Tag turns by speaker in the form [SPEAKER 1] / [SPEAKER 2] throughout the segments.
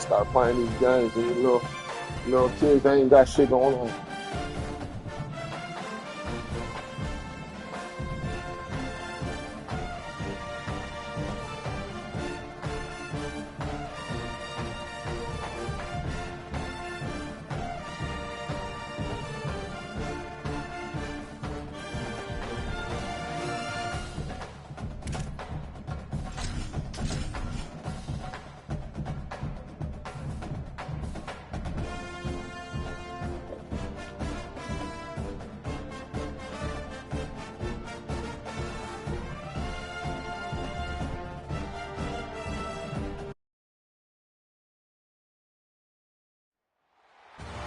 [SPEAKER 1] start playing these games, and you little kids, they ain't got shit going on.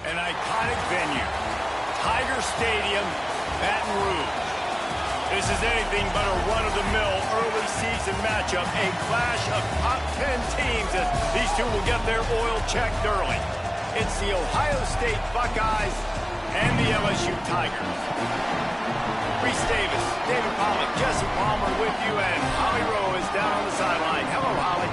[SPEAKER 2] An iconic venue, Tiger Stadium, Baton Rouge. This is anything but a run-of-the-mill early season matchup, a clash of top 10 teams as these two will get their oil checked early. It's the Ohio State Buckeyes and the LSU Tigers. Reese Davis, David Pollack, Jesse Palmer with you, and Holly Rowe is down on the sideline. Hello, Holly.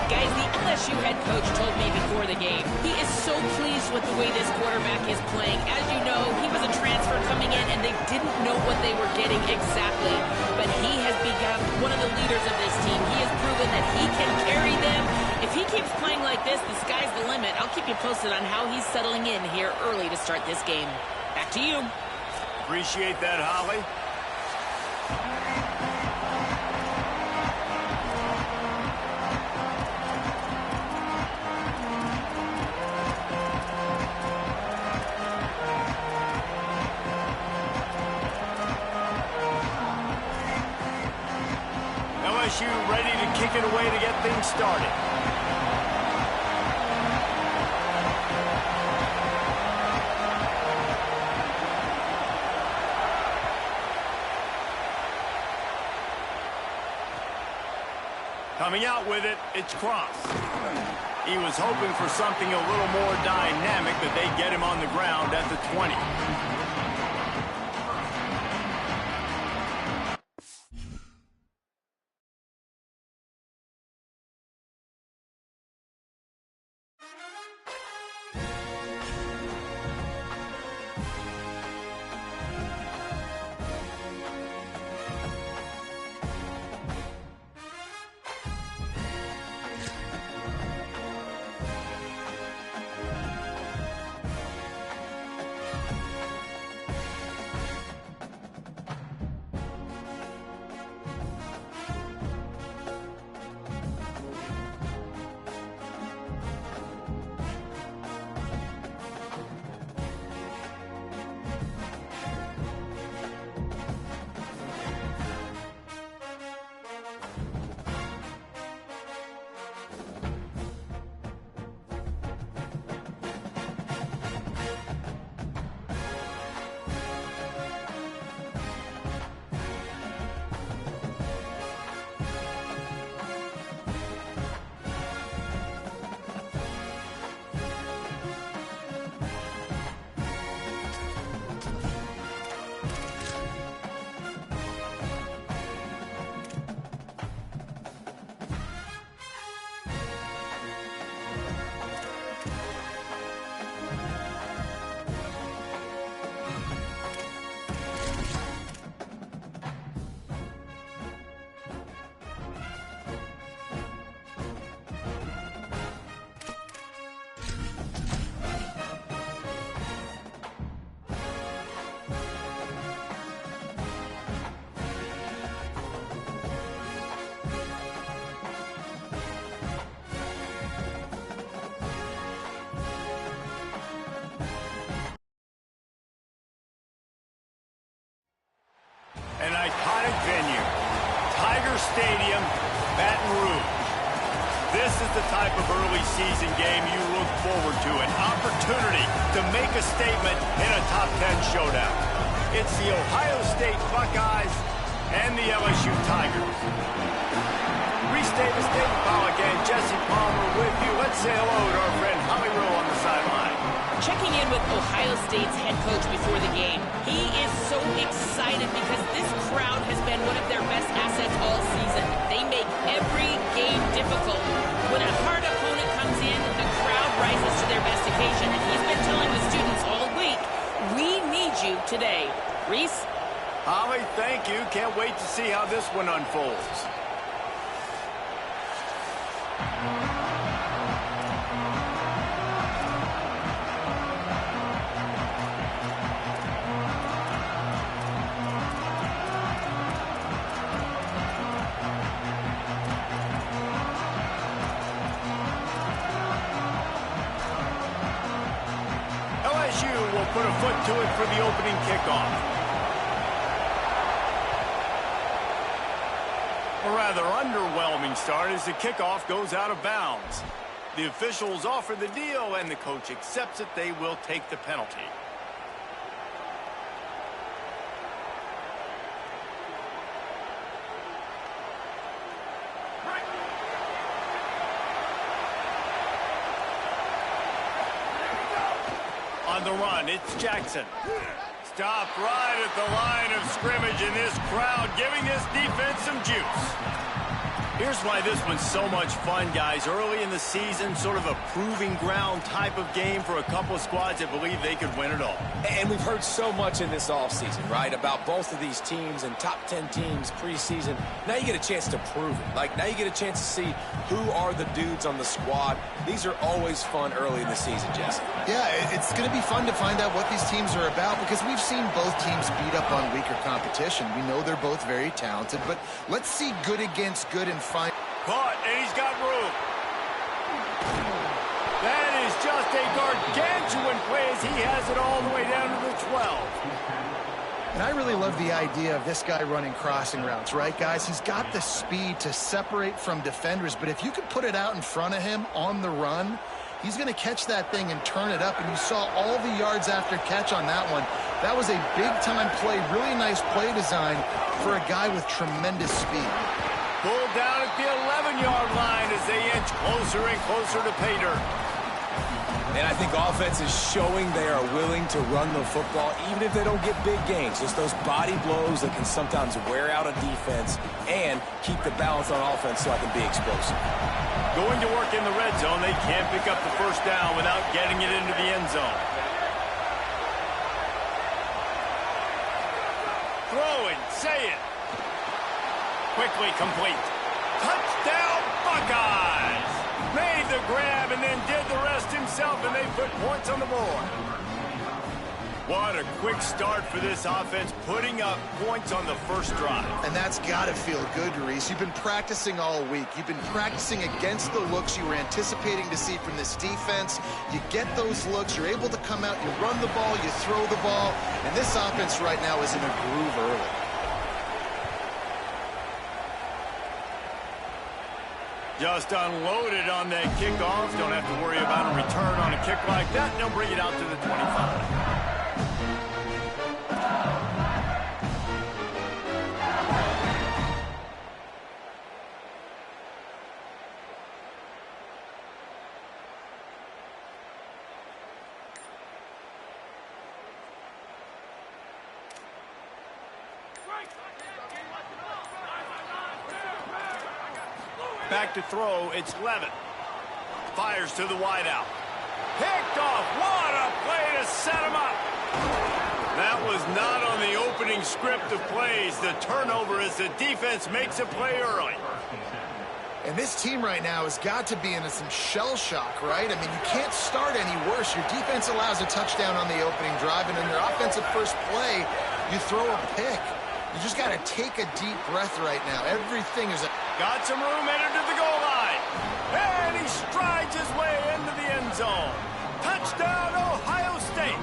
[SPEAKER 3] Guys, the LSU head coach told me before the game, he is so pleased with the way this quarterback is playing. As you know, he was a transfer coming in, and they didn't know what they were getting exactly. But he has become one of the leaders of this team. He has proven that he can carry them. If he keeps playing like this, the sky's the limit. I'll keep you posted on how he's settling in here early to start this game. Back to you.
[SPEAKER 2] Appreciate that, Holly. LSU ready to kick it away to get things started. Coming out with it, it's Cross. He was hoping for something a little more dynamic, but they get him on the ground at the 20. An iconic venue, Tiger Stadium, Baton Rouge. This is the type of early season game you look forward to, an opportunity to make a statement in a top 10 showdown. It's the Ohio State Buckeyes and the LSU Tigers. Reese Davis, David Pollack, and Jesse Palmer with you. Let's say hello to our friend Holly Rowe on the sideline.
[SPEAKER 3] Checking in with Ohio State's head coach before the game. He is so excited because this crowd has been one of their best assets all season. They make every game difficult. When a hard opponent comes in, the crowd today. Reese?
[SPEAKER 2] Holly, thank you. Can't wait to see how this one unfolds. LSU will put a foot to it for the opening kickoff. A rather underwhelming start as the kickoff goes out of bounds. The officials offer the deal, and the coach accepts it. They will take the penalty. On the run, it's Jackson. Stopped right at the line of scrimmage, and this crowd giving this defense some juice. Here's why this one's so much fun, guys. Early in the season, sort of a proving ground type of game for a couple of squads that believe they could win it all.
[SPEAKER 4] And we've heard so much in this offseason, right, about both of these teams and top 10 teams preseason. Now you get a chance to prove it. Like, now you get a chance to see who are the dudes on the squad. These are always fun early in the season, Jesse.
[SPEAKER 5] Yeah, it's going to be fun to find out what these teams are about because we've seen both teams beat up on weaker competition. We know they're both very talented, but let's see good against good and find.
[SPEAKER 2] Caught, and he's got room. That is just a gargantuan play as he has it all the way down to the 12.
[SPEAKER 5] And I really love the idea of this guy running crossing routes, right, guys? He's got the speed to separate from defenders, but if you could put it out in front of him on the run, he's going to catch that thing and turn it up, and you saw all the yards after catch on that one. That was a big-time play, really nice play design for a guy with tremendous speed.
[SPEAKER 2] Pulled down at the 11-yard line as they inch closer and closer to pay dirt.
[SPEAKER 4] And I think offense is showing they are willing to run the football, even if they don't get big gains. Just those body blows that can sometimes wear out a defense and keep the balance on offense so I can be explosive.
[SPEAKER 2] Going to work in the red zone, they can't pick up the first down without getting it into the end zone. Throwing, say it. Quickly complete. Touchdown, Buckeyes! Made the grab and then did the rest himself, and they put points on the board. What a quick start for this offense, putting up points on the first drive.
[SPEAKER 5] And that's got to feel good, Reese. You've been practicing all week. You've been practicing against the looks you were anticipating to see from this defense. You get those looks, you're able to come out, you run the ball, you throw the ball, and this offense right now is in a groove early.
[SPEAKER 2] Just unloaded on that kickoff. Don't have to worry about a return on a kick like that. They'll bring it out to the 25. Back to throw, it's Levitt. Fires to the wideout. Picked off, what a play to set him up. That was not on the opening script of plays. The turnover as the defense makes a play early.
[SPEAKER 5] And this team right now has got to be in some shell shock, right? I mean, you can't start any worse. Your defense allows a touchdown on the opening drive, and in your offensive first play, you throw a pick. You just got to take a deep breath right now. Everything is...
[SPEAKER 2] Got some room, headed to the goal line. And he strides his way into the end zone. Touchdown, Ohio State.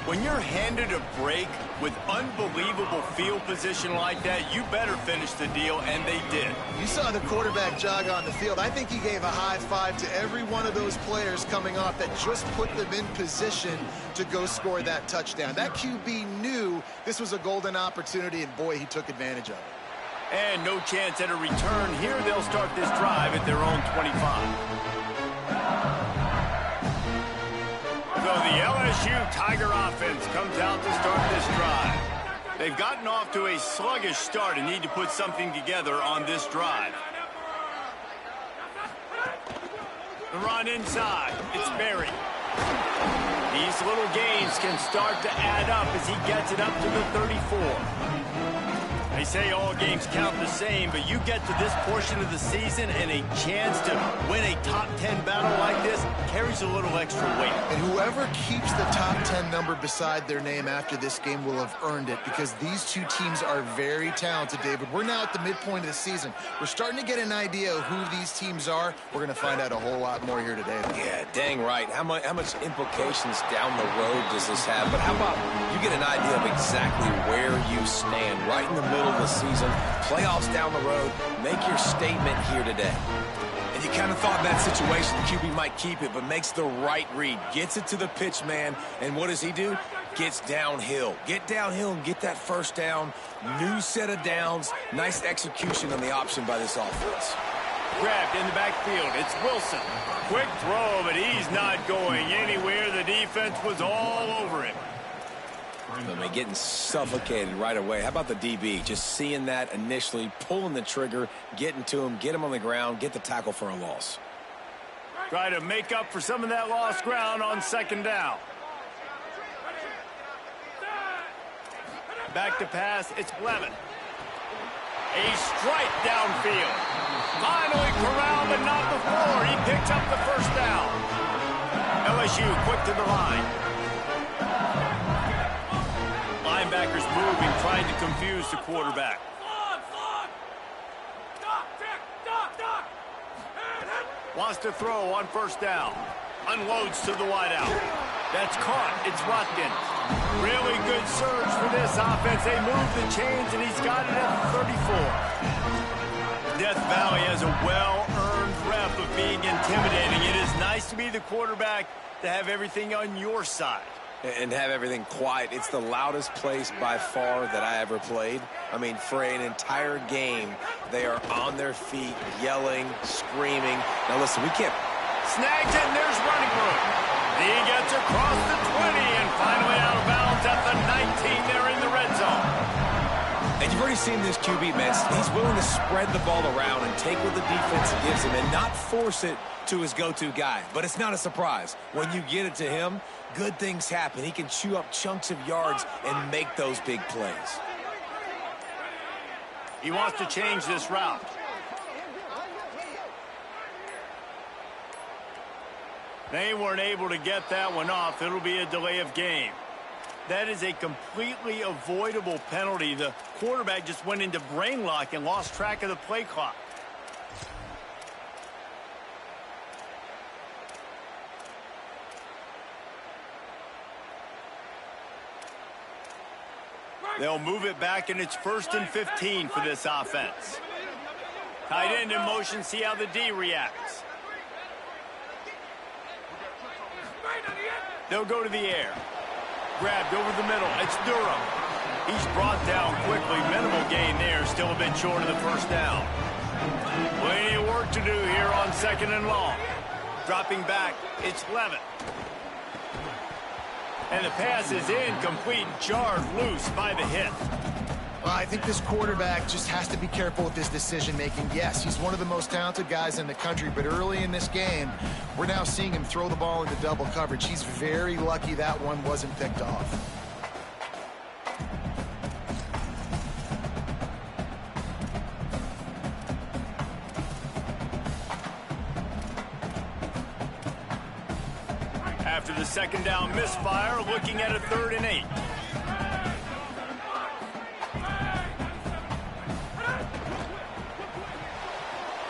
[SPEAKER 2] When you're handed a break with unbelievable field position like that, you better finish the deal, and they did.
[SPEAKER 5] You saw the quarterback jog on the field. I think he gave a high five to every one of those players coming off that just put them in position to go score that touchdown. That QB knew this was a golden opportunity, and boy, he took advantage of it.
[SPEAKER 2] And no chance at a return here. They'll start this drive at their own 25. So the LSU Tiger offense comes out to start this drive. They've gotten off to a sluggish start and need to put something together on this drive. The run inside. It's Berry. These little gains can start to add up as he gets it up to the 34. They say all games count the same, but you get to this portion of the season and a chance to win a top 10 battle like this carries a little extra weight.
[SPEAKER 5] And whoever keeps the top 10 number beside their name after this game will have earned it, because these two teams are very talented, David. We're now at the midpoint of the season. We're starting to get an idea of who these teams are. We're going to find out a whole lot more here today.
[SPEAKER 4] Yeah, dang right. How much implications down the road does this have? But how about you get an idea of exactly where you stand right in the middle of the season, playoffs down the road, make your statement here today. And you kind of thought in that situation QB might keep it, but makes the right read, gets it to the pitch man, and what does he do? Gets downhill. Get downhill and get that first down. New set of downs. Nice execution on the option by this offense.
[SPEAKER 2] Grabbed in the backfield. It's Wilson. Quick throw, but he's not going anywhere. The defense was all over him.
[SPEAKER 4] I mean, getting suffocated right away. How about the DB? Just seeing that initially, pulling the trigger, getting to him, get him on the ground, get the tackle for a loss.
[SPEAKER 2] Try to make up for some of that lost ground on second down. Back to pass, it's Levin. A strike downfield. Finally corralled, but not before. He picks up the first down. LSU quick to the line. Linebackers moving, trying to confuse the quarterback. Wants to throw on first down. Unloads to the wideout. That's caught. It's Watkins. Really good surge for this offense. They move the chains, and he's got it at the 34. Death Valley has a well-earned rep of being intimidating. It is nice to be the quarterback, to have everything on your side.
[SPEAKER 4] And have everything quiet. It's the loudest place by far that I ever played. I mean, for an entire game, they are on their feet, yelling, screaming. Now listen, we can't...
[SPEAKER 2] Snags it, and there's running room. He gets across the 20 and finally out of bounds at the 19 there in the red zone.
[SPEAKER 4] And you've already seen this QB, man. He's willing to spread the ball around and take what the defense gives him and not force it to his go-to guy. But it's not a surprise. When you get it to him, good things happen. He can chew up chunks of yards and make those big plays.
[SPEAKER 2] He wants to change this route. They weren't able to get that one off. It'll be a delay of game. That is a completely avoidable penalty. The quarterback just went into brain lock and lost track of the play clock. They'll move it back, and it's 1st and 15 for this offense. Tight end in motion, see how the D reacts. They'll go to the air. Grabbed over the middle. It's Durham. He's brought down quickly. Minimal gain there. Still a bit short of the first down. Plenty of work to do here on 2nd and long. Dropping back. It's Levin. And the pass is incomplete, jarred loose by the hit.
[SPEAKER 5] Well, I think this quarterback just has to be careful with his decision-making. Yes, he's one of the most talented guys in the country, but early in this game, we're now seeing him throw the ball into double coverage. He's very lucky that one wasn't picked off.
[SPEAKER 2] After the 2nd down misfire, looking at a 3rd and 8.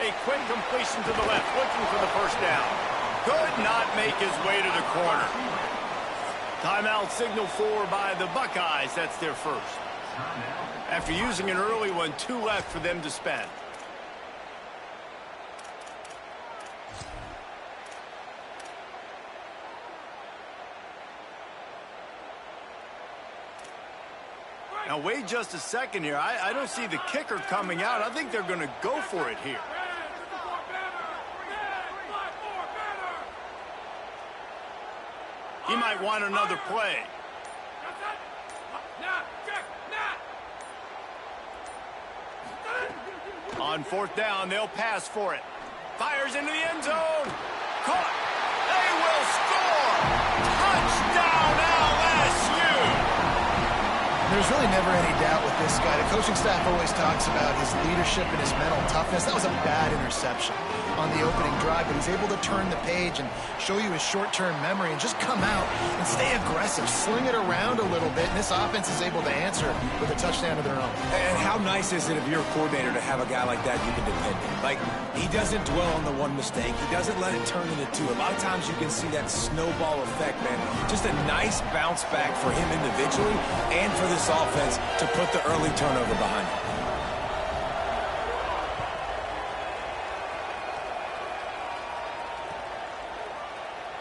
[SPEAKER 2] A quick completion to the left, looking for the first down. Could not make his way to the corner. Timeout signal for by the Buckeyes. That's their first. After using an early one, 2 left for them to spend. Now, wait just a second here. I don't see the kicker coming out. I think they're going to go for it here. He might want another play. On 4th down, they'll pass for it. Fires into the end zone. Caught. They will score. Touchdown!
[SPEAKER 5] There's really never any doubt with this guy. The coaching staff always talks about his leadership and his mental toughness. That was a bad interception on the opening drive, but he's able to turn the page and show you his short-term memory and just come out and stay aggressive, sling it around a little bit, and this offense is able to answer with a touchdown of their own.
[SPEAKER 4] And how nice is it if you're a coordinator to have a guy like that you can depend on? Like, he doesn't dwell on the one mistake. He doesn't let it turn into two. A lot of times you can see that snowball effect, man. Just a nice bounce back for him individually and for this offense to put the early turnover behind him.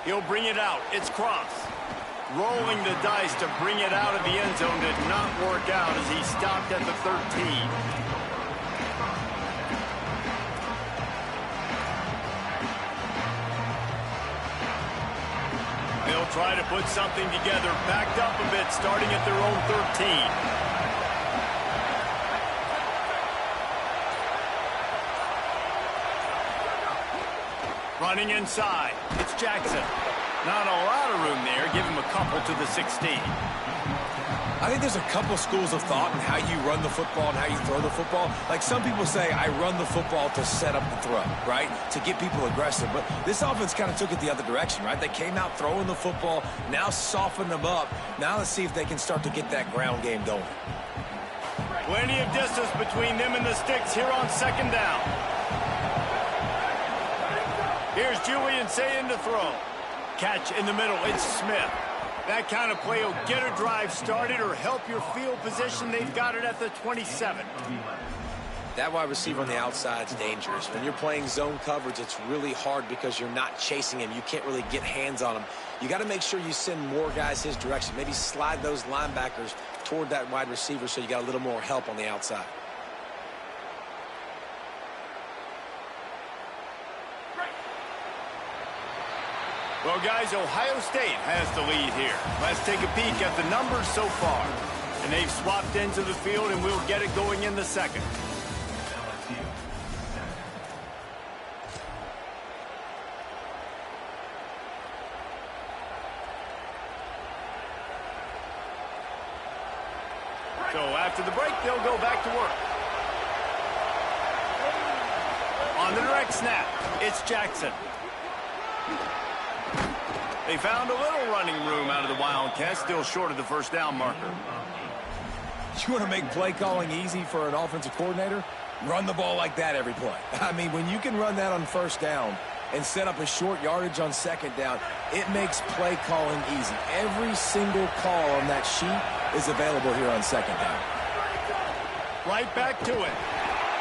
[SPEAKER 2] He'll bring it out. It's Cross. Rolling the dice to bring it out of the end zone did not work out as he stopped at the 13. They'll try to put something together, backed up a bit, starting at their own 13. Running inside, it's Jackson. Not a lot of room there. Give him a couple to the 16.
[SPEAKER 4] I think there's a couple schools of thought in how you run the football and how you throw the football. Like, some people say, I run the football to set up the throw, right? To get people aggressive. But this offense kind of took it the other direction, right? They came out throwing the football, now soften them up. Now let's see if they can start to get that ground game going.
[SPEAKER 2] Plenty of distance between them and the sticks here on second down. Here's Julian saying to throw. Catch in the middle, it's Smith. That kind of play will get a drive started or help your field position. They've got it at the 27.
[SPEAKER 4] That wide receiver on the outside is dangerous. When you're playing zone coverage, it's really hard because you're not chasing him. You can't really get hands on him. You got to make sure you send more guys his direction. Maybe slide those linebackers toward that wide receiver so you got a little more help on the outside.
[SPEAKER 2] Well, guys, Ohio State has the lead here. Let's take a peek at the numbers so far. And they've swapped into the field, and we'll get it going in the second. So after the break, they'll go back to work. On the direct snap, it's Jackson. They found a little running room out of the Wildcats, still short of the first down marker.
[SPEAKER 4] You want to make play calling easy for an offensive coordinator? Run the ball like that every play. I mean, when you can run that on first down and set up a short yardage on second down, it makes play calling easy. Every single call on that sheet is available here on second down.
[SPEAKER 2] Right back to it.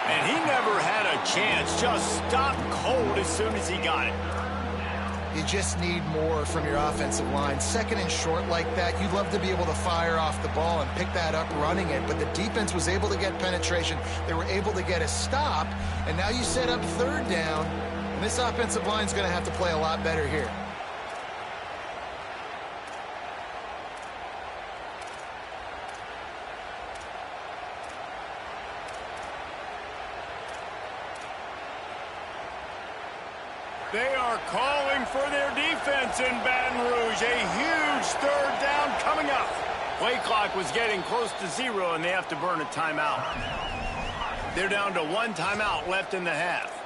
[SPEAKER 2] And he never had a chance. Just stopped cold as soon as he got it.
[SPEAKER 5] You just need more from your offensive line. Second and short like that, you'd love to be able to fire off the ball and pick that up running it, but the defense was able to get penetration. They were able to get a stop, and now you set up third down, and this offensive line's going to have to play a lot better here.
[SPEAKER 2] They are calling for their defense in Baton Rouge. A huge third down coming up. Play clock was getting close to 0, and they have to burn a timeout. They're down to 1 timeout left in the half.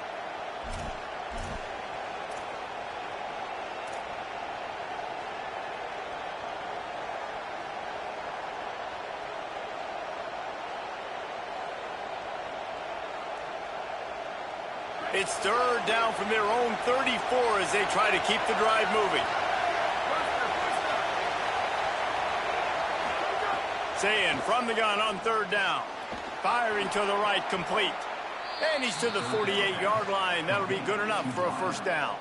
[SPEAKER 2] It's third down from their own 34 as they try to keep the drive moving. Sayin from the gun on third down. Firing to the right, complete. And he's to the 48-yard line. That'll be good enough for a first down.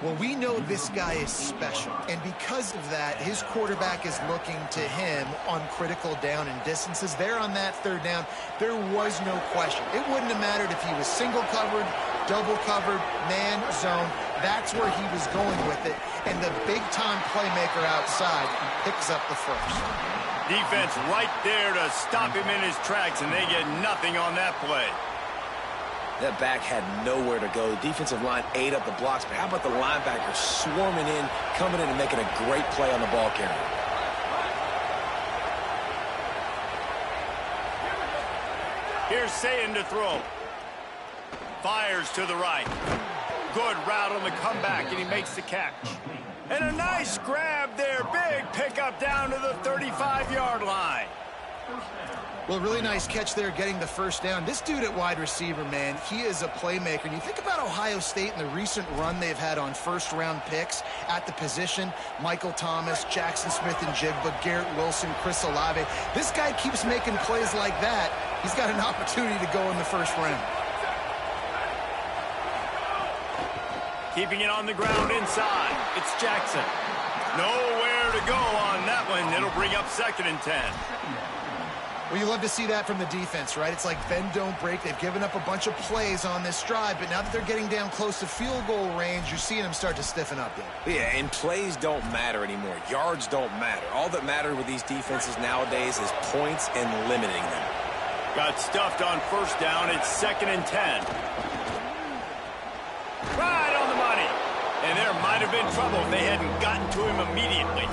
[SPEAKER 5] Well, we know this guy is special, and because of that, his quarterback is looking to him on critical down and distances. There on that third down, there was no question. It wouldn't have mattered if he was single covered, double covered, man, zone. That's where he was going with it, and the big-time playmaker outside picks up the first.
[SPEAKER 2] Defense right there to stop him in his tracks, and they get nothing on that play.
[SPEAKER 4] That back had nowhere to go. Defensive line ate up the blocks, but how about the linebackers swarming in, coming in and making a great play on the ball carrier?
[SPEAKER 2] Here's Sayin to throw. Fires to the right. Good route on the comeback, and he makes the catch. And a nice grab there. Big pickup down to the 35-yard line.
[SPEAKER 5] Well, really nice catch there getting the first down. This dude at wide receiver, man, he is a playmaker. And you think about Ohio State and the recent run they've had on first-round picks at the position. Michael Thomas, Jackson Smith-Njigba, Garrett Wilson, Chris Olave. This guy keeps making plays like that. He's got an opportunity to go in the first round.
[SPEAKER 2] Keeping it on the ground inside. It's Jackson. Nowhere to go on that one. It'll bring up 2nd and 10.
[SPEAKER 5] Well, you love to see that from the defense, right? It's like bend, don't break. They've given up a bunch of plays on this drive, but now that they're getting down close to field goal range, you're seeing them start to stiffen up there.
[SPEAKER 4] Yeah, and plays don't matter anymore. Yards don't matter. All that matters with these defenses nowadays is points and limiting them.
[SPEAKER 2] Got stuffed on first down. It's 2nd and 10. Right on the money. And there might have been trouble if they hadn't gotten to him immediately.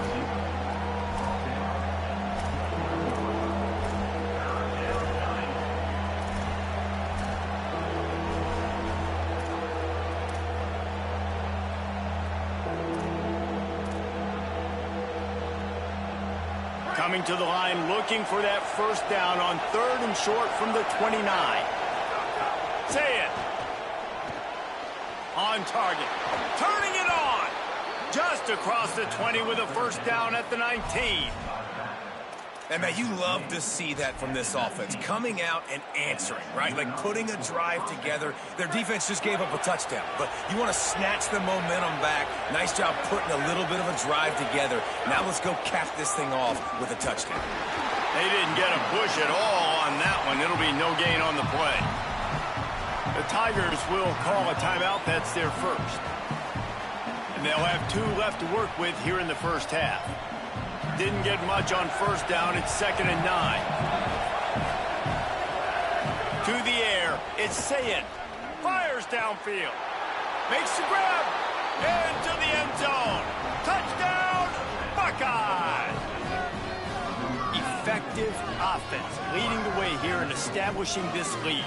[SPEAKER 2] Coming to the line, looking for that first down on 3rd and short from the 29. Say it. On target. Turning it on. Just across the 20 with a first down at the 19.
[SPEAKER 4] And, man, you love to see that from this offense. Coming out and answering, right? Like putting a drive together. Their defense just gave up a touchdown. But you want to snatch the momentum back. Nice job putting a little bit of a drive together. Now let's go cap this thing off with a touchdown.
[SPEAKER 2] They didn't get a push at all on that one. It'll be no gain on the play. The Tigers will call a timeout. That's their first. And they'll have 2 left to work with here in the first half. Didn't get much on first down. It's 2nd and 9. To the air. It's Sayin. Fires downfield. Makes the grab. Into the end zone. Touchdown, Buckeyes. Effective offense. Leading the way here and establishing this lead.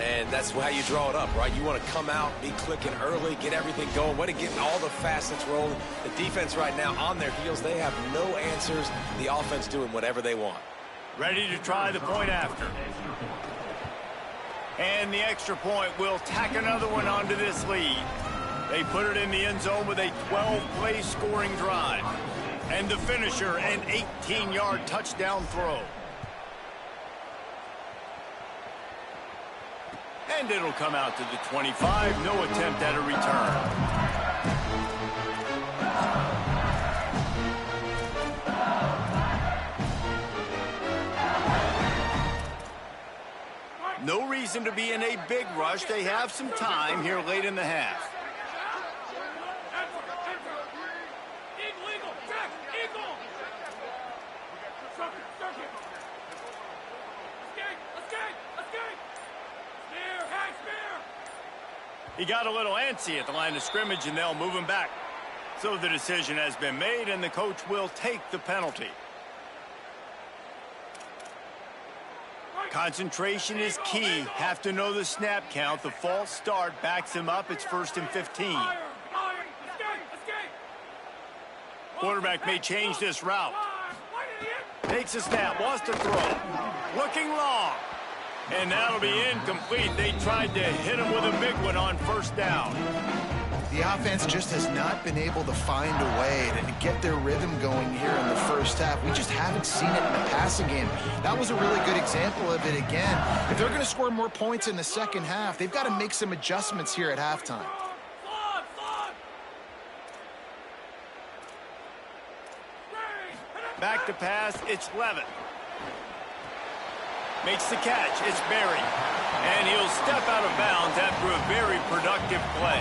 [SPEAKER 4] And that's how you draw it up, right? You want to come out, be clicking early, get everything going, way to get all the facets rolling. The defense right now on their heels, they have no answers. The offense doing whatever they want.
[SPEAKER 2] Ready to try the point after. And the extra point will tack another one onto this lead. They put it in the end zone with a 12-play scoring drive. And the finisher, an 18-yard touchdown throw. And it'll come out to the 25. No attempt at a return. No reason to be in a big rush. They have some time here late in the half. He got a little antsy at the line of scrimmage, and they'll move him back. So the decision has been made, and the coach will take the penalty. Concentration is key. Have to know the snap count. The false start backs him up. It's 1st and 15. Quarterback may change this route. Takes a snap, wants to throw. Looking long. And that'll be incomplete. They tried to hit him with a big one on first down.
[SPEAKER 5] The offense just has not been able to find a way to get their rhythm going here in the first half. We just haven't seen it in the passing game. That was a really good example of it again. If they're going to score more points in the second half, they've got to make some adjustments here at halftime.
[SPEAKER 2] Back to pass, it's Levitt. Makes the catch, it's Berry. And he'll step out of bounds after a very productive play.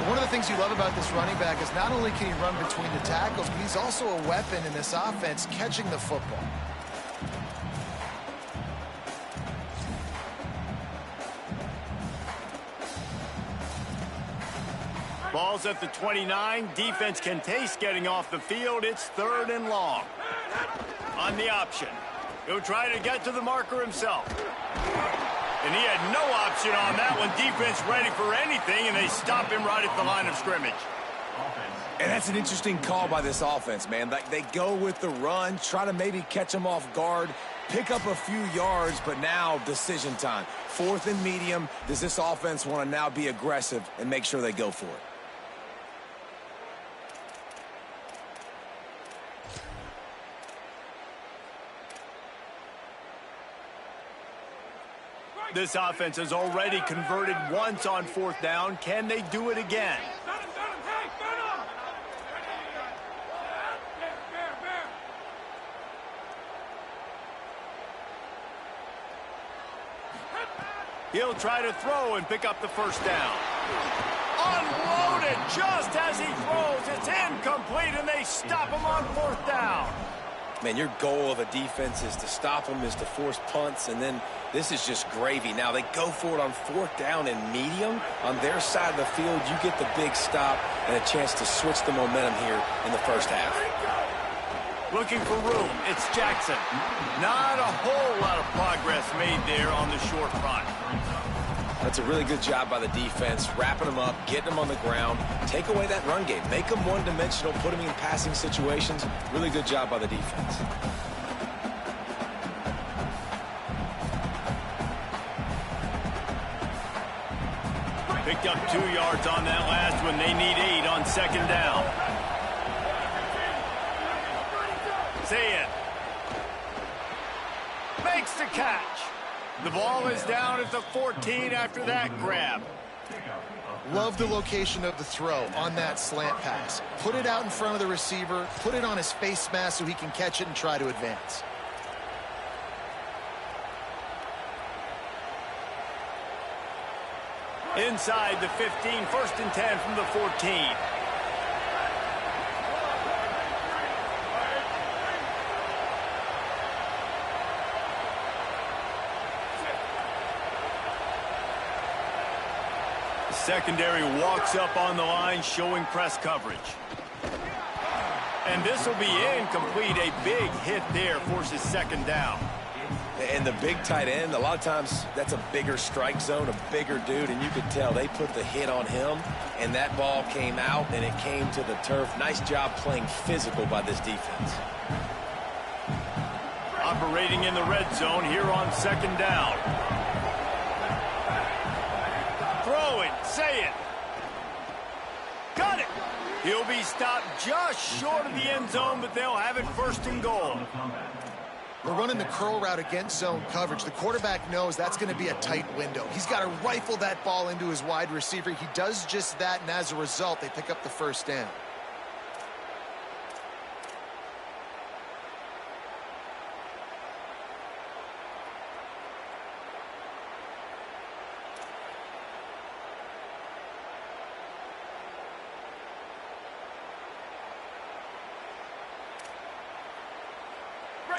[SPEAKER 5] One of the things you love about this running back is not only can he run between the tackles, but he's also a weapon in this offense catching the football.
[SPEAKER 2] Ball's at the 29. Defense can taste getting off the field. It's 3rd and long. On the option. He'll try to get to the marker himself. And he had no option on that one. Defense ready for anything, and they stop him right at the line of scrimmage.
[SPEAKER 4] And that's an interesting call by this offense, man. Like, they go with the run, try to maybe catch him off guard, pick up a few yards, but now decision time. 4th and medium. Does this offense want to now be aggressive and make sure they go for it?
[SPEAKER 2] This offense has already converted once on 4th down. Can they do it again? He'll try to throw and pick up the first down. Unloaded just as he throws. It's incomplete, and they stop him on 4th down.
[SPEAKER 4] Man, your goal of a defense is to stop them, is to force punts, and then this is just gravy. Now, they go for it on 4th down and medium. On their side of the field, you get the big stop and a chance to switch the momentum here in the first half.
[SPEAKER 2] Looking for room. It's Jackson. Not a whole lot of progress made there on the short front.
[SPEAKER 4] That's a really good job by the defense, wrapping them up, getting them on the ground, take away that run game, make them one-dimensional, put them in passing situations. Really good job by the defense.
[SPEAKER 2] Picked up 2 yards on that last one. They need 8 on 2nd down. See it. Makes the catch. The ball is down at the 14 after that grab.
[SPEAKER 5] Love the location of the throw on that slant pass. Put it out in front of the receiver, put it on his face mask so he can catch it and try to advance.
[SPEAKER 2] Inside the 15, 1st and 10 from the 14. Secondary walks up on the line, showing press coverage. And this will be incomplete. A big hit there forces 2nd down.
[SPEAKER 4] And the big tight end, a lot of times that's a bigger strike zone, a bigger dude, and you could tell they put the hit on him, and that ball came out, and it came to the turf. Nice job playing physical by this defense.
[SPEAKER 2] Operating in the red zone here on 2nd down. Throw it, say it. Got it. He'll be stopped just short of the end zone, but they'll have it 1st and goal.
[SPEAKER 5] We're running the curl route against zone coverage. The quarterback knows that's going to be a tight window. He's got to rifle that ball into his wide receiver. He does just that, and as a result, they pick up the 1st down.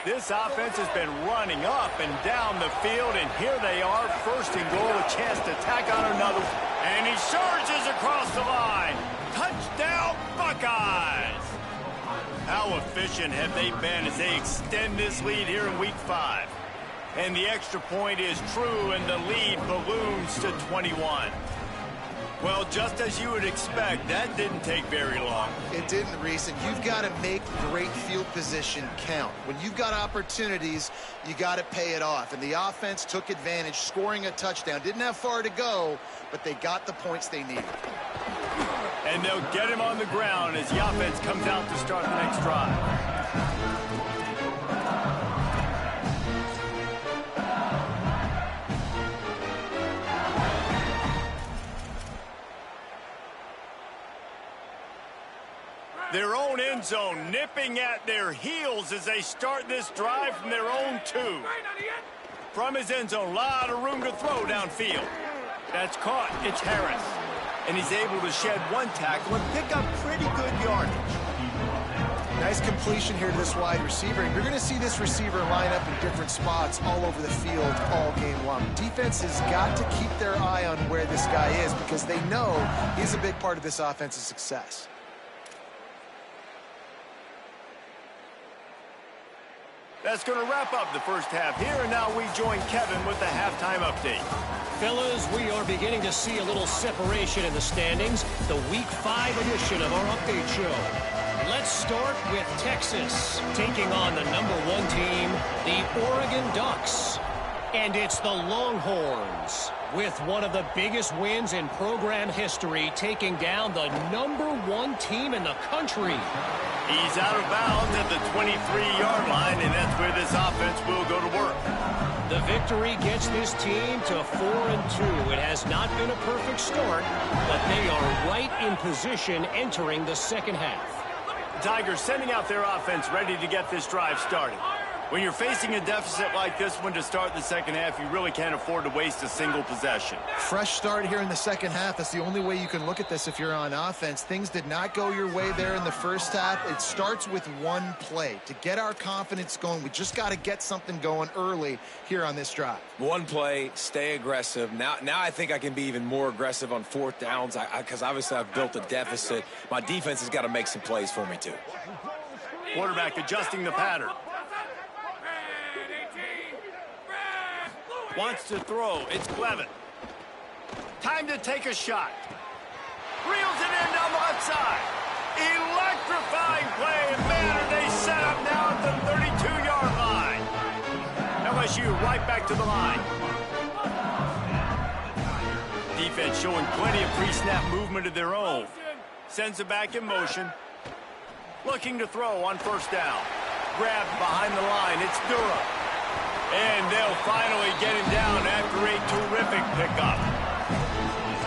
[SPEAKER 2] This offense has been running up and down the field, and here they are, 1st and goal, a chance to tack on another. And he surges across the line. Touchdown, Buckeyes! How efficient have they been as they extend this lead here in Week 5? And the extra point is true, and the lead balloons to 21. Well, just as you would expect, that didn't take very long.
[SPEAKER 5] It didn't, Reese, and you've got to make great field position count. When you've got opportunities, you got to pay it off. And the offense took advantage, scoring a touchdown. Didn't have far to go, but they got the points they needed.
[SPEAKER 2] And they'll get him on the ground as the offense comes out to start the next drive. Their own end zone nipping at their heels as they start this drive from their own 2. From his end zone, a lot of room to throw downfield. That's caught. It's Harris. And he's able to shed 1 tackle and pick up pretty good yardage.
[SPEAKER 5] Nice completion here to this wide receiver. And you're going to see this receiver line up in different spots all over the field all game long. Defense has got to keep their eye on where this guy is because they know he's a big part of this offense's success.
[SPEAKER 2] That's going to wrap up the first half here, and now we join Kevin with the halftime update.
[SPEAKER 6] Fellas, we are beginning to see a little separation in the standings. The Week 5 edition of our update show. Let's start with Texas, taking on the number 1 team, the Oregon Ducks. And it's the Longhorns, with one of the biggest wins in program history, taking down the number 1 team in the country.
[SPEAKER 2] He's out of bounds at the 23-yard line, and that's where this offense will go to work.
[SPEAKER 6] The victory gets this team to 4-2. It has not been a perfect start, but they are right in position entering the second half.
[SPEAKER 2] The Tigers sending out their offense ready to get this drive started. When you're facing a deficit like this one to start the second half, you really can't afford to waste a single possession.
[SPEAKER 5] Fresh start here in the second half. That's the only way you can look at this if you're on offense. Things did not go your way there in the first half. It starts with one play. To get our confidence going, we just got to get something going early here on this drive.
[SPEAKER 4] One play, stay aggressive. Now I think I can be even more aggressive on fourth downs because obviously I've built a deficit. My defense has got to make some plays for me too.
[SPEAKER 2] Quarterback adjusting the pattern. Wants to throw. It's Clevin. Time to take a shot. Reels it in down the left side. Electrifying play. And man, are they set up now at the 32-yard line. LSU right back to the line. Defense showing plenty of pre-snap movement of their own. Sends it back in motion. Looking to throw on first down. Grabbed behind the line. It's Durham. And they'll finally get him down after a terrific pickup.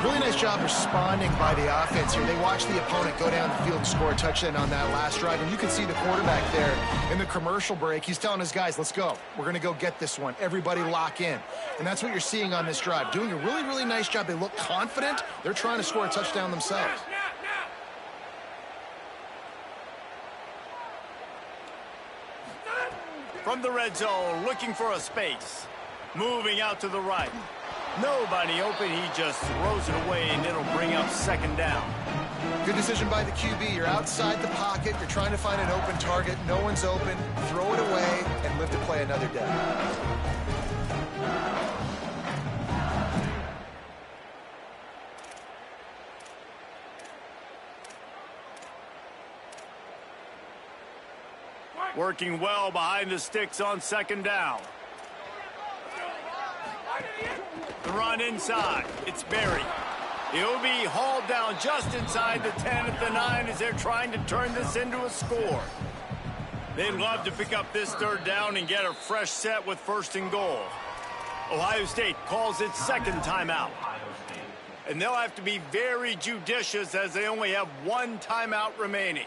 [SPEAKER 5] Really nice job responding by the offense here. They watched the opponent go down the field and score a touchdown on that last drive. And you can see the quarterback there in the commercial break. He's telling his guys, let's go. We're going to go get this one. Everybody lock in. And that's what you're seeing on this drive. Doing a really, really nice job. They look confident. They're trying to score a touchdown themselves.
[SPEAKER 2] From the red zone, looking for a space. Moving out to the right. Nobody open. He just throws it away, and it'll bring up second down.
[SPEAKER 5] Good decision by the QB. You're outside the pocket. You're trying to find an open target. No one's open. Throw it away and live to play another day.
[SPEAKER 2] Working well behind the sticks on second down. The run inside. It's Berry. He'll be hauled down just inside the 10 at the 9 as they're trying to turn this into a score. They'd love to pick up this third down and get a fresh set with first and goal. Ohio State calls its second timeout. And they'll have to be very judicious as they only have one timeout remaining.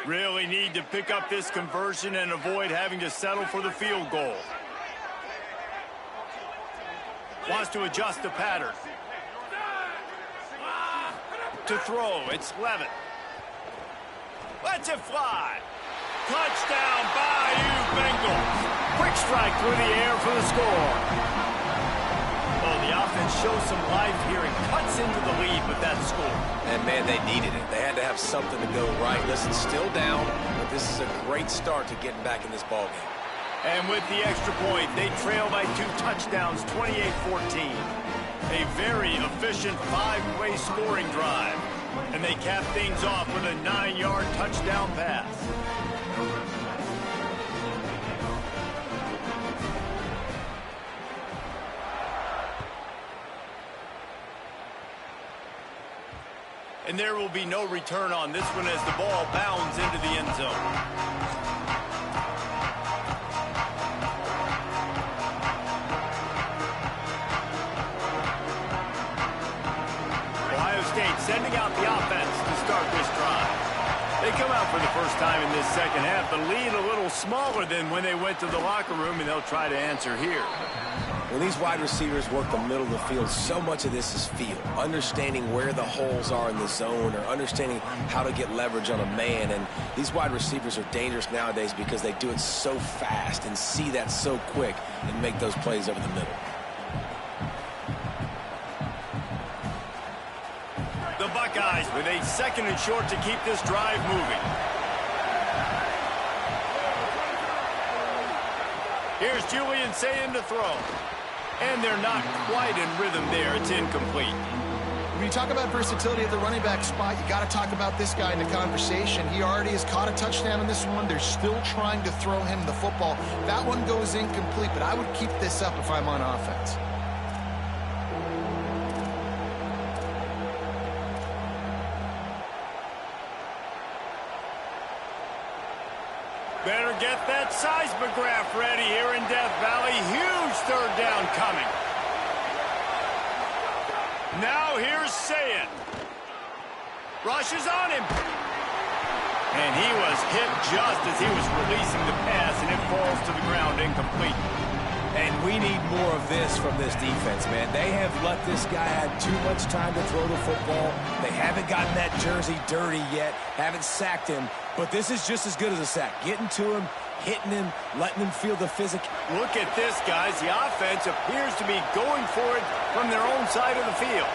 [SPEAKER 2] Really need to pick up this conversion and avoid having to settle for the field goal. Wants to adjust the pattern. To throw, it's Levitt. Lets it fly. Touchdown, Bayou Bengals. Quick strike through the air for the score. Oh, the offense shows some life here and cuts into the lead with that score.
[SPEAKER 4] And, man, they needed it. They had to have something to go right. Listen, still down, but this is a great start to getting back in this ballgame.
[SPEAKER 2] And with the extra point, they trail by 2 touchdowns, 28-14. A very efficient 5-way scoring drive. And they cap things off with a 9-yard touchdown pass. And there will be no return on this one as the ball bounds into the end zone. Ohio State sending out the offense to start this drive. They come out for the first time in this second half. The lead a little smaller than when they went to the locker room, and they'll try to answer here.
[SPEAKER 4] When these wide receivers work the middle of the field, so much of this is feel. Understanding where the holes are in the zone or understanding how to get leverage on a man. And these wide receivers are dangerous nowadays because they do it so fast and see that so quick and make those plays over the middle.
[SPEAKER 2] The Buckeyes with a 2nd and short to keep this drive moving. Here's Julian Sayin to throw. And they're not quite in rhythm there. It's incomplete.
[SPEAKER 5] When you talk about versatility at the running back spot, you got to talk about this guy in the conversation. He already has caught a touchdown in this one. They're still trying to throw him the football. That one goes incomplete, but I would keep this up if I'm on offense.
[SPEAKER 2] Better get that seismograph ready here in Death Valley. Huge 3rd down coming. Now here's Sayin. Rushes on him. And he was hit just as he was releasing the pass, and it falls to the ground incomplete.
[SPEAKER 4] And we need more of this from this defense, man. They have let this guy have too much time to throw the football. They haven't gotten that jersey dirty yet, haven't sacked him. But this is just as good as a sack. Getting to him, hitting him, letting him feel the physical.
[SPEAKER 2] Look at this, guys. The offense appears to be going for it from their own side of the field.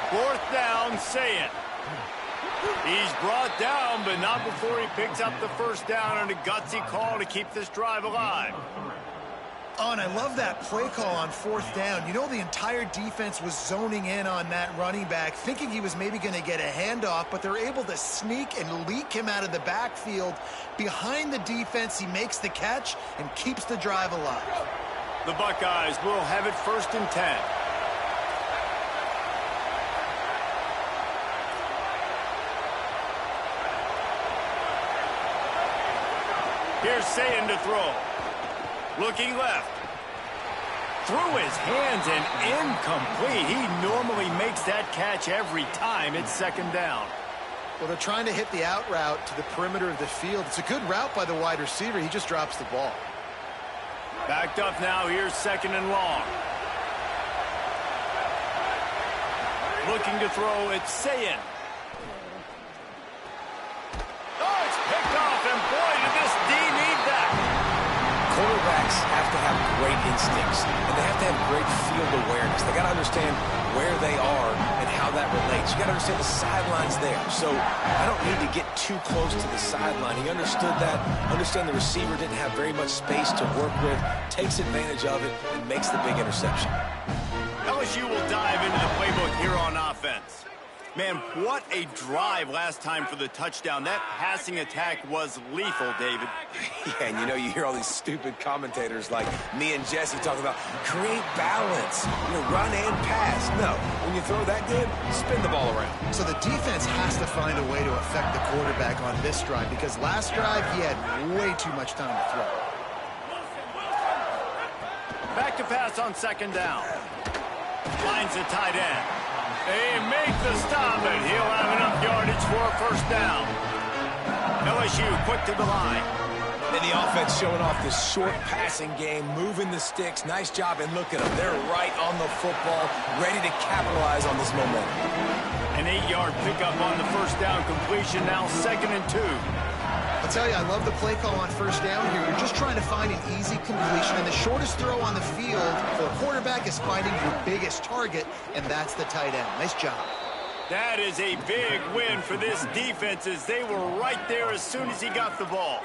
[SPEAKER 2] Fourth down, Sayin. He's brought down, but not before he picks up the 1st down on a gutsy call to keep this drive alive.
[SPEAKER 5] Oh, and I love that play call on 4th down. You know, the entire defense was zoning in on that running back, thinking he was maybe going to get a handoff, but they're able to sneak and leak him out of the backfield. Behind the defense, he makes the catch and keeps the drive alive.
[SPEAKER 2] The Buckeyes will have it 1st and 10. Here's Sayin to throw. Looking left. Through his hands and incomplete. He normally makes that catch every time. It's 2nd down.
[SPEAKER 5] Well, they're trying to hit the out route to the perimeter of the field. It's a good route by the wide receiver. He just drops the ball.
[SPEAKER 2] Backed up now. Here's 2nd and long. Looking to throw. It's Sayin. Oh, it's picked off, and boy, did this D need that.
[SPEAKER 4] Quarterbacks have to have great instincts, and they have to have great field awareness. They got to understand where they are and how that relates. You got to understand the sidelines there. So I don't need to get too close to the sideline. He understood that. Understand the receiver didn't have very much space to work with, takes advantage of it, and makes the big interception.
[SPEAKER 2] LSU will dive into the playbook here on offense. Man, what a drive last time for the touchdown. That passing attack was lethal, David.
[SPEAKER 4] Yeah, and you know, you hear all these stupid commentators like me and Jesse talking about create balance, run and pass. No, when you throw that good, spin the ball around.
[SPEAKER 5] So the defense has to find a way to affect the quarterback on this drive, because last drive he had way too much time to throw.
[SPEAKER 2] Back to pass on 2nd down. Finds the tight end. They make the stop, and he'll have enough yardage for a 1st down. LSU quick to the line.
[SPEAKER 4] And the offense showing off this short passing game, moving the sticks. Nice job, and look at them. They're right on the football, ready to capitalize on this momentum.
[SPEAKER 2] An 8-yard pickup on the 1st down completion, now 2nd and 2.
[SPEAKER 5] I'll tell you, I love the play call on 1st down here. You're just trying to find an easy completion, and the shortest throw on the field for a quarterback is finding your biggest target, and that's the tight end. Nice job.
[SPEAKER 2] That is a big win for this defense, as they were right there as soon as he got the ball.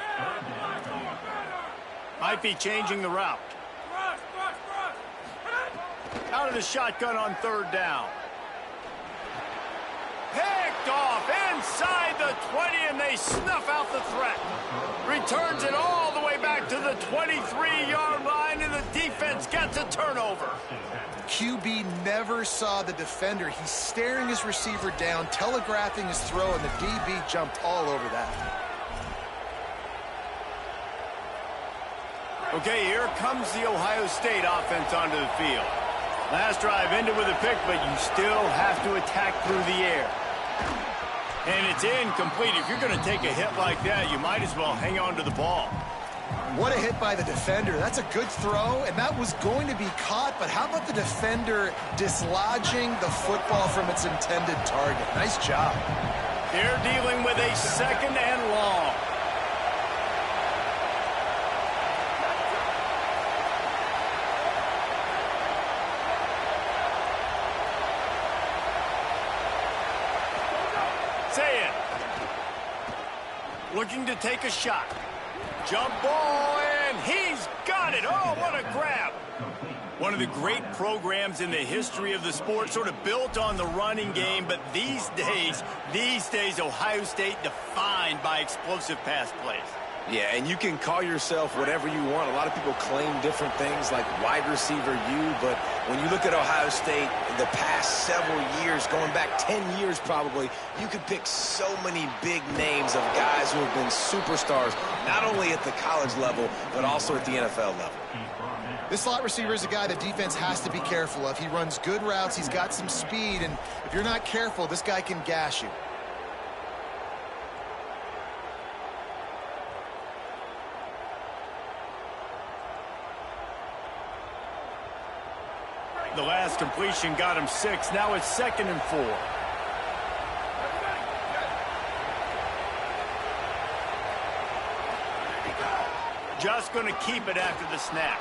[SPEAKER 2] Might be changing the route. Out of the shotgun on 3rd down. Picked off inside the 20, and they snuff out the threat. Returns it all the way back to the 23-yard line, and the defense gets a turnover.
[SPEAKER 5] QB never saw the defender. He's staring his receiver down, telegraphing his throw, and the DB jumped all over that.
[SPEAKER 2] Okay, here comes the Ohio State offense onto the field. Last drive ended with a pick, but you still have to attack through the air. And it's incomplete. If you're going to take a hit like that, you might as well hang on to the ball.
[SPEAKER 5] What a hit by the defender. That's a good throw, and that was going to be caught, but how about the defender dislodging the football from its intended target? Nice job.
[SPEAKER 2] They're dealing with a 2nd and long. Say it. Looking to take a shot. Jump ball, and he's got it. Oh, what a grab. One of the great programs in the history of the sport, sort of built on the running game, but these days, Ohio State defined by explosive pass plays.
[SPEAKER 4] Yeah, and you can call yourself whatever you want. A lot of people claim different things like wide receiver U, but when you look at Ohio State the past several years, going back 10 years probably, you could pick so many big names of guys who have been superstars, not only at the college level, but also at the NFL level.
[SPEAKER 5] This slot receiver is a guy the defense has to be careful of. He runs good routes, he's got some speed, and if you're not careful, this guy can gash you.
[SPEAKER 2] The last completion got him 6. Now it's 2nd and 4. Just going to keep it after the snap.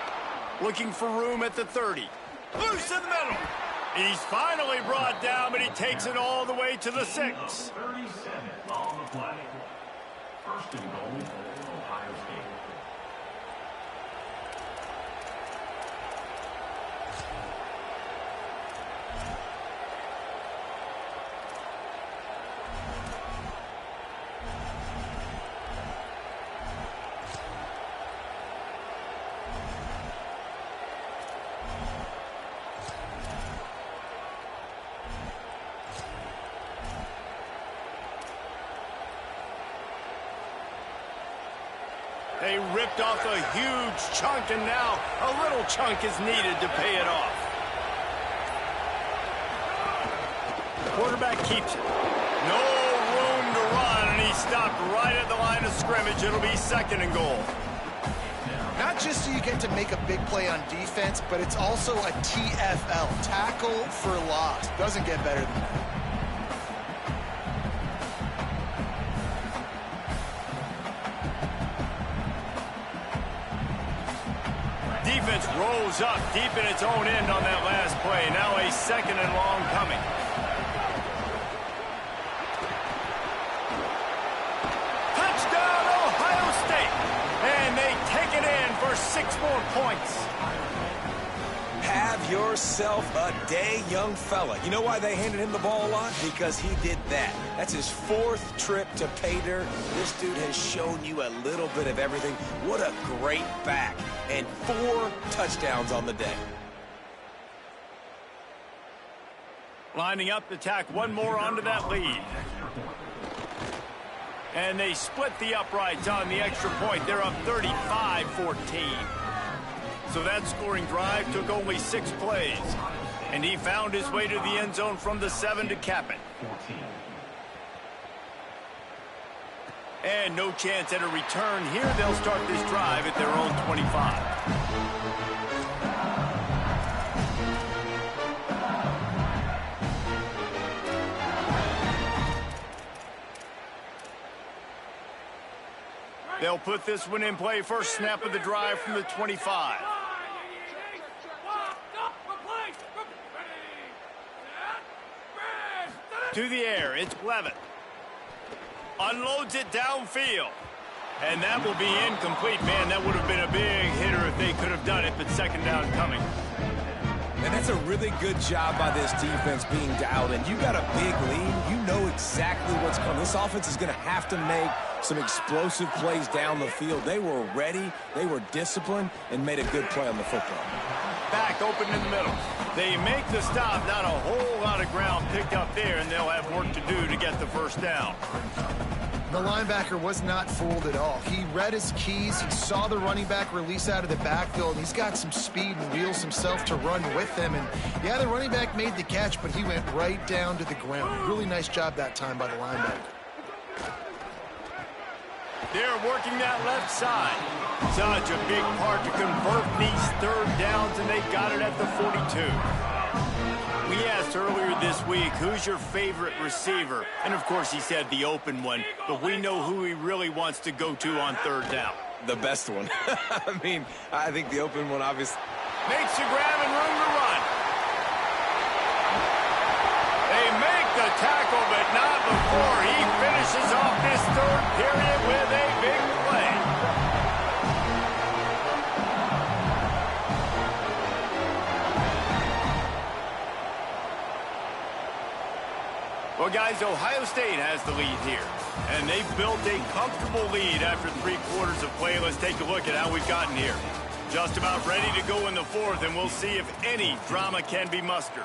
[SPEAKER 2] Looking for room at the 30. Loose in the middle. He's finally brought down, but he takes it all the way to the 6.
[SPEAKER 7] 37 on the play. 1st and goal for Ohio State.
[SPEAKER 2] They ripped off a huge chunk, and now a little chunk is needed to pay it off. Quarterback keeps it. No room to run, and he stopped right at the line of scrimmage. It'll be 2nd and goal.
[SPEAKER 5] Not just so you get to make a big play on defense, but it's also a TFL, tackle for loss. Doesn't get better than that.
[SPEAKER 2] Defense rolls up deep in its own end on that last play. Now a 2nd and long coming. Touchdown, Ohio State. And they take it in for 6 more points.
[SPEAKER 4] Have yourself a day, young fella. You know why they handed him the ball a lot? Because he did that. That's his 4th trip to pay dirt. This dude has shown you a little bit of everything. What a great back. And 4 touchdowns on the day.
[SPEAKER 2] Lining up to tack one more onto that lead. And they split the uprights on the extra point. They're up 35-14. So that scoring drive took only 6 plays. And he found his way to the end zone from the 7 to cap it. And no chance at a return here. They'll start this drive at their own 25. They'll put this one in play. First snap of the drive from the 25. To the air, it's Levitt. Unloads it downfield. And that will be incomplete. Man, that would have been a big hitter if they could have done it, but 2nd down coming.
[SPEAKER 4] And that's a really good job by this defense being dialed in. You got a big lead. You know exactly what's coming. This offense is going to have to make some explosive plays down the field. They were ready, they were disciplined, and made a good play on the football.
[SPEAKER 2] Back open in the middle. They make the stop. Not a whole lot of ground picked up there, and they'll have work to do to get the first down.
[SPEAKER 5] The linebacker was not fooled at all. He read his keys. He saw the running back release out of the backfield, and he's got some speed and wheels himself to run with them. And, yeah, the running back made the catch, but he went right down to the ground. Really nice job that time by the linebacker.
[SPEAKER 2] They're working that left side. Such a big part to convert these 3rd downs, and they got it at the 42. We asked earlier this week, who's your favorite receiver? And, of course, he said the open one, but we know who he really wants to go to on third down.
[SPEAKER 4] The best one. I mean, I think the open one, obviously.
[SPEAKER 2] Makes the grab and room to run. They make the tackle, but not before he finishes off this third period with a big play. Well, guys, Ohio State has the lead here, and they've built a comfortable lead after 3 quarters of play. Let's take a look at how we've gotten here. Just about ready to go in the fourth, and we'll see if any drama can be mustered.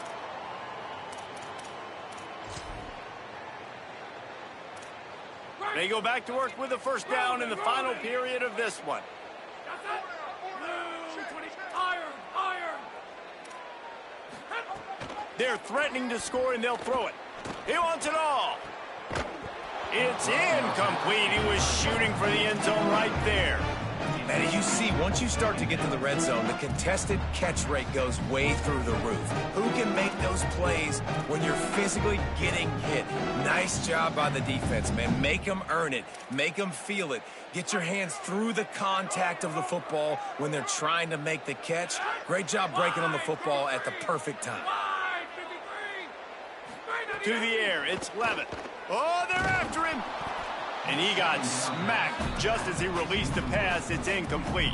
[SPEAKER 2] They go back to work with the first down in the final period of this one. They're threatening to score, and they'll throw it. He wants it all. It's incomplete. He was shooting for the end zone right there.
[SPEAKER 4] And as you see, once you start to get to the red zone, the contested catch rate goes way through the roof. Who can make those plays when you're physically getting hit? Nice job by the defense, man. Make them earn it. Make them feel it. Get your hands through the contact of the football when they're trying to make the catch. Great job breaking on the football at the perfect time.
[SPEAKER 2] To the air, it's Levitt. Oh, they're after him. And he got smacked just as he released the pass. It's incomplete.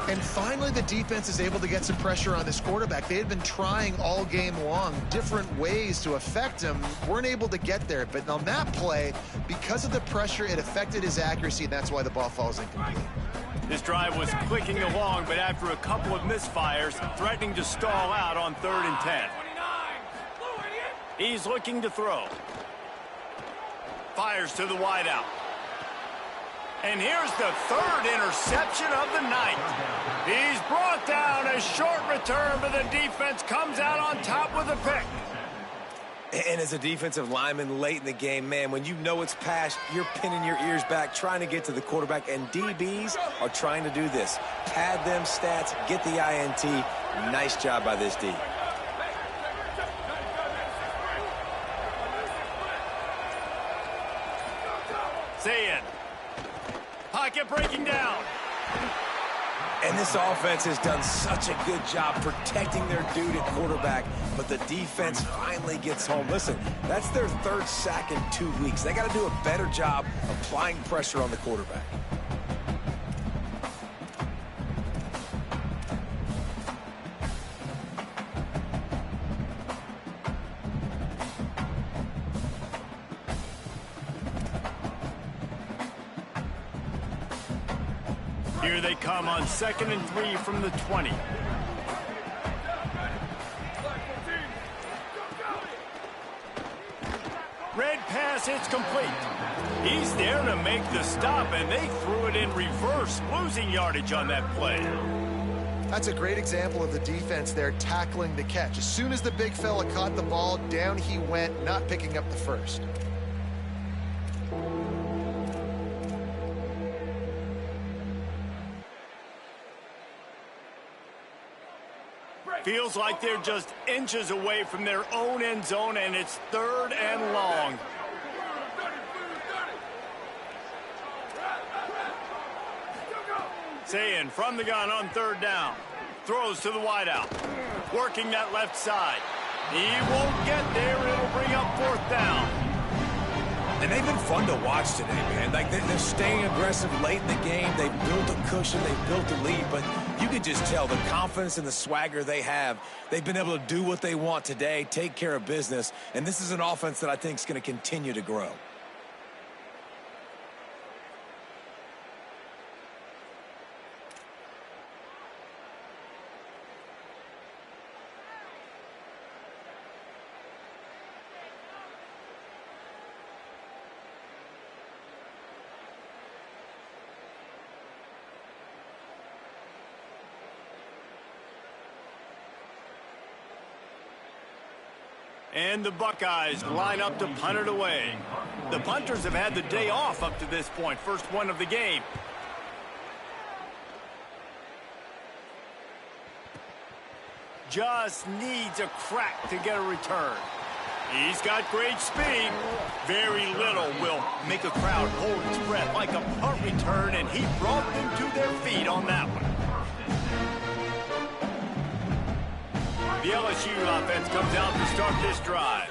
[SPEAKER 5] And finally, the defense is able to get some pressure on this quarterback. They had been trying all game long different ways to affect him. Weren't able to get there. But on that play, because of the pressure, it affected his accuracy, and that's why the ball falls incomplete.
[SPEAKER 2] This drive was clicking along, but after a couple of misfires, threatening to stall out on 3rd and 10. He's looking to throw. Fires to the wideout. And here's the 3rd interception of the night. He's brought down. A short return, but the defense comes out on top with a pick.
[SPEAKER 4] And as a defensive lineman late in the game, man, when you know it's past, you're pinning your ears back, trying to get to the quarterback, and DBs are trying to do this. Pad them stats, get the INT. Nice job by this D.
[SPEAKER 2] Saying, pocket breaking down.
[SPEAKER 4] And this offense has done such a good job protecting their dude at quarterback, but the defense finally gets home. Listen, that's their 3rd sack in 2 weeks. They got to do a better job applying pressure on the quarterback.
[SPEAKER 2] Here they come on 2nd and 3 from the 20. Red pass, it's complete. He's there to make the stop, and they threw it in reverse, losing yardage on that play.
[SPEAKER 5] That's a great example of the defense there tackling the catch. As soon as the big fella caught the ball, down he went, not picking up the first.
[SPEAKER 2] Feels like they're just inches away from their own end zone, and it's 3rd and long. Saying from the gun on 3rd down. Throws to the wideout. Working that left side. He won't get there. It'll bring up 4th down.
[SPEAKER 4] And they've been fun to watch today, man. Like, they're staying aggressive late in the game. They've built a cushion. They've built a lead. But you can just tell the confidence and the swagger they have. They've been able to do what they want today, take care of business. And this is an offense that I think is going to continue to grow.
[SPEAKER 2] And the Buckeyes line up to punt it away. The punters have had the day off up to this point. First one of the game. just needs a crack to get a return. He's got great speed. Very little will make a crowd hold its breath like a punt return, and he brought them to their feet on that one. The LSU offense comes out to start this drive.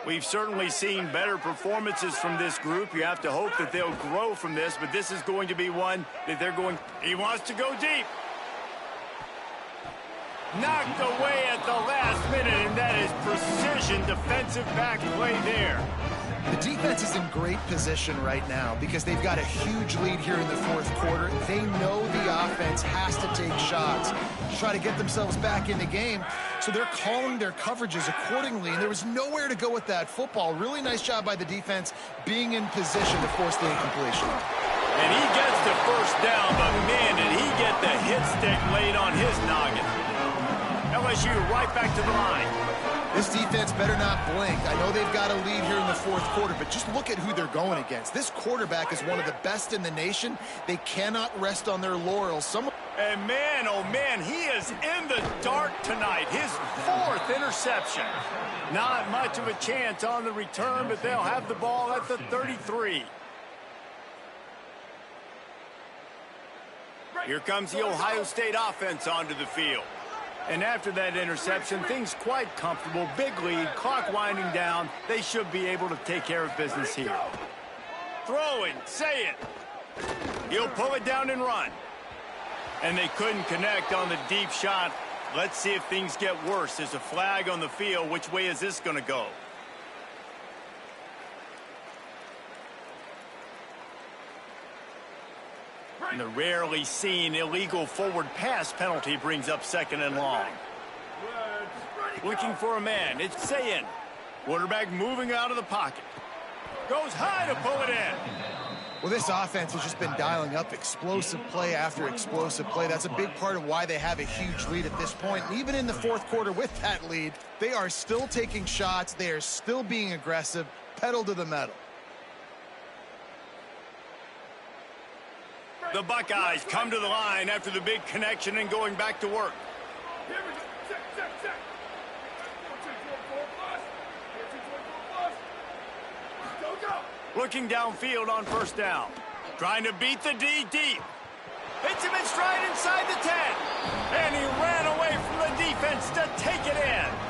[SPEAKER 2] We've certainly seen better performances from this group. You have to hope that they'll grow from this, but this is going to be one that they're going... He wants to go deep. Knocked away at the last minute, and that is precision defensive back play there.
[SPEAKER 5] The defense is in great position right now because they've got a huge lead here in the fourth quarter. They know the offense has to take shots to try to get themselves back in the game, so they're calling their coverages accordingly, and there was nowhere to go with that football. Really nice job by the defense being in position to force the incompletion.
[SPEAKER 2] And he gets the first down, but man, did he get the hit stick laid on his noggin. LSU right back to the line.
[SPEAKER 5] This defense better not blink. I know they've got a lead here in the fourth quarter, but just look at who they're going against. This quarterback is one of the best in the nation. They cannot rest on their laurels.
[SPEAKER 2] And man, oh man, he is in the dark tonight. His fourth interception. Not much of a chance on the return, but they'll have the ball at the 33. Here comes the Ohio State offense onto the field. And after that interception, things quite comfortable. Big lead, clock winding down. They should be able to take care of business here. Throwing, say it. He'll pull it down and run. And they couldn't connect on the deep shot. Let's see if things get worse. There's a flag on the field. Which way is this going to go? And the rarely seen illegal forward pass penalty brings up second and long. Looking for a man. It's Sayin. Quarterback moving out of the pocket. Goes high to pull it in.
[SPEAKER 5] Well, this offense has just been dialing up explosive play after explosive play. That's a big part of why they have a huge lead at this point. And even in the fourth quarter with that lead, they are still taking shots. They are still being aggressive, pedal to the metal.
[SPEAKER 2] The Buckeyes come to the line after the big connection and going back to work. Looking downfield on first down. Trying to beat the D deep. Hits him in stride inside the 10. And he ran away from the defense to take it in.